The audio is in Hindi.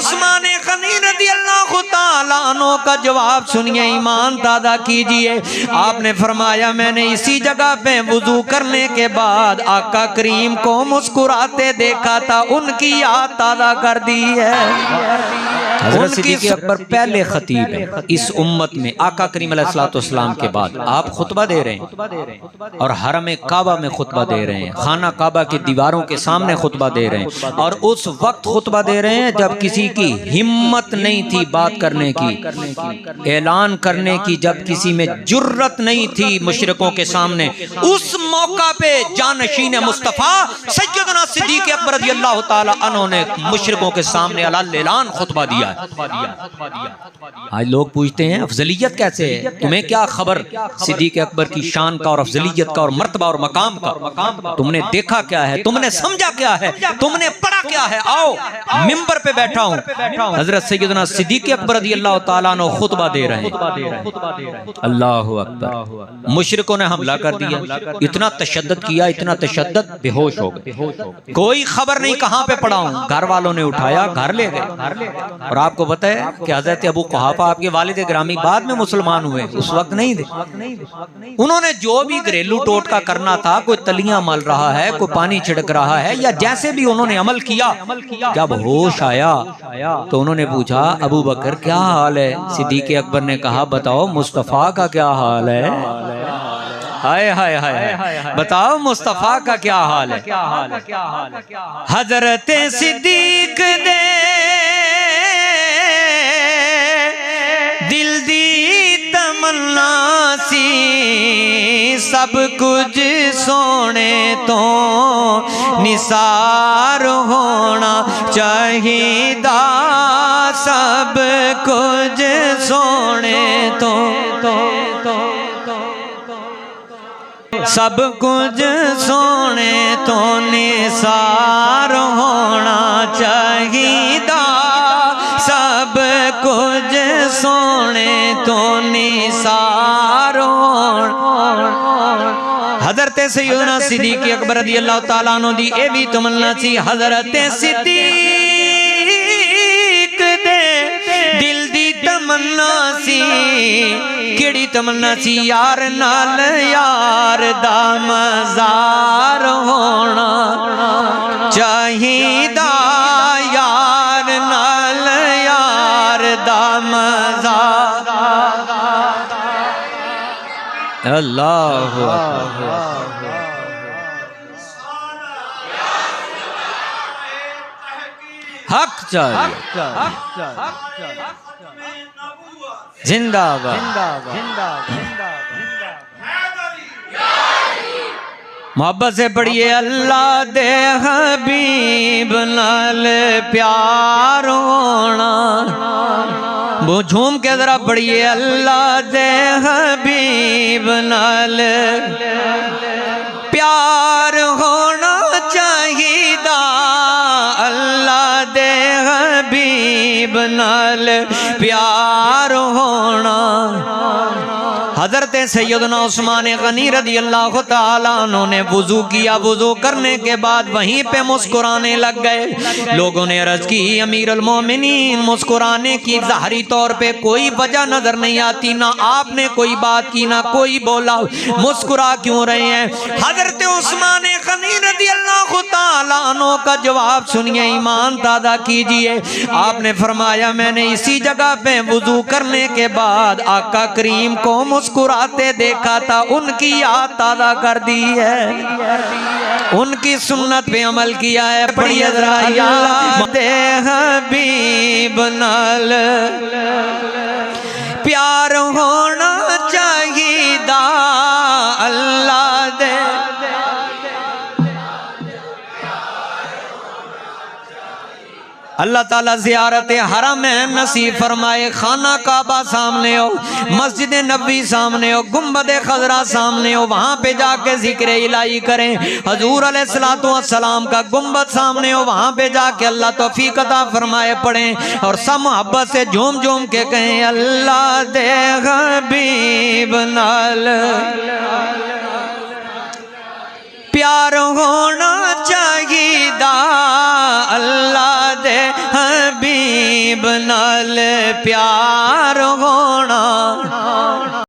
उस्मान गनी रज़ियल्लाहु ताला अन्हु का जवाब सुनिए, ईमान ताज़ा कीजिए। आपने फरमाया मैंने इसी जगह पे वुजू करने के बाद आका करीम को मुस्कुराते देखा था, उनकी याद ताज़ा कर दी है। हज़रत सिद्दीक़ अकबर पहले खतीब है इस उम्मत में। आका करीम अलैहिस्सलाम के बाद आप खुतबा दे रहे हैं और हरम काबा में खुतबा दे रहे हैं, खाना काबा की दीवारों के सामने खुतबा दे रहे हैं। और उस वक्त खुतबा दे रहे हैं जब किसी की हिम्मत नहीं थी बात करने की, ऐलान करने की, जब किसी में जुर्रत नहीं थी मुशरिकों के सामने। उस मौका पे जानशीन मुस्तफ़ा सैयदना सिद्दीक़ अकबर रज़ियल्लाहु ताला अन्हु ने मुशरिकों के सामने अल-ऐलान खुतबा दिया। आज लोग पूछते हैं अफजलियत कैसे है, तुम्हें क्या खबर सिद्दीक़ अकबर की शान का और अफजलियत का और मर्तबा और मकाम का? तुमने देखा क्या है, तुमने समझा क्या है, तुमने पढ़ा क्या है? आओ मिंबर पे बैठा हूँ, हजरत सैयदना सिद्दीक़ अकबर रज़ियल्लाहु ताला अन्हु खुतबा दे रहे हैं। अल्लाहु अकबर। मुशरिकों ने हमला कर दिया, इतना तशद्दुद किया, इतना तशद्दुद, बेहोश हो गए। कोई खबर नहीं कहाँ पे पड़ा हूँ। घर वालों ने उठाया, घर ले गए। और आपको पता है कि हज़रत अबू कुहाफा आपके वालिद ग्रामी बाद में मुसलमान हुए, उस वक्त नहीं थे। उन्होंने जो भी घरेलू टोटका करना था, कोई तलियां मल रहा है, कोई पानी छिड़क रहा है, या जैसे भी उन्होंने अमल किया, जब होश आया तो उन्होंने पूछा अबू बकर क्या हाल है? सिद्दीक़ अकबर ने कहा बताओ मुस्तफ़ा का क्या हाल है? हाय हाय हाय, बताओ मुस्तफ़ा का क्या हाल है? हज़रत सिद्दीक़ दे दिल दी तमन्ना सी, सब कुछ सोने तो निसार होना चाहिदा, सब कुछ सोने तो सब कुछ सोने तो निसार होना चाहिदा, सब कुछ सोने तो निसार होना। हज़रत सैयदना सिद्दीक़ अकबर रज़ियल्लाहु ताला अन्हु दी ए भी तमन्ना सी। हज़रत सिद्दीक़ दे दिल दी तमन्ना सी, केड़ी तमन्ना सी? यार नाल यार दा मज़ार होना चाहिदा, यार नाल यार दा मज़ार। अल्लाहु अकबर। हक चाहिए, जिंदाबाद। मोहब्बत से पढ़िए अल्लाह दे हबीब नाल प्यार होना। वो झूम के जरा पढ़िए अल्लाह दे हबीब नाल प्यार होना चाहिदा, अल्लाह दे हबीब नाल प्यार होना। हज़रत सैयदना उस्मान गनी रज़ियल्लाहु ताला अन्हु ने वुज़ू किया, वुज़ू करने के बाद वहीं पे मुस्कुराने लग गए। लोगों ने अर्ज़ की अमीरुल मोमिनीन मुस्कुराने की ज़ाहरी तौर पे कोई वजह नजर नहीं आती, ना आपने कोई बात की ना कोई बोला, मुस्कुरा क्यों रहे हैं? हज़रत उस्मान गनी रज़ियल्लाहु ताला अन्हु का जवाब सुनिए, ईमान ताज़ा कीजिए। आपने फरमाया मैंने इसी जगह पे वुज़ू करने के बाद आका करीम को मुस्कुराते देखा था, उनकी याद ताज़ा कर दी है, उनकी सुन्नत पे अमल किया है। पढ़िए ज़रा अल्लाह दे हबीब नाल प्यार होना चाहिदा, अल्लाह दे अल्लाह ताला ज़ियारत हरम नसीब फरमाए। खाना काबा सामने हो, मस्जिद नबी सामने हो, गुंबद खजरा सामने हो, वहाँ पे जाके जिक्र इलाही करें। हजूर अलैहिस्सलातु वस्सलाम का गुंबद सामने हो, वहाँ पे जाके अल्लाह तौफीक अता फरमाए पढ़ें और सब मोहब्बत से झूम झूम के कहें अल्लाह दे हबीब नाल प्यार होना चाहिदा, अल्लाह दे हबीब हबीब नाल प्यार हो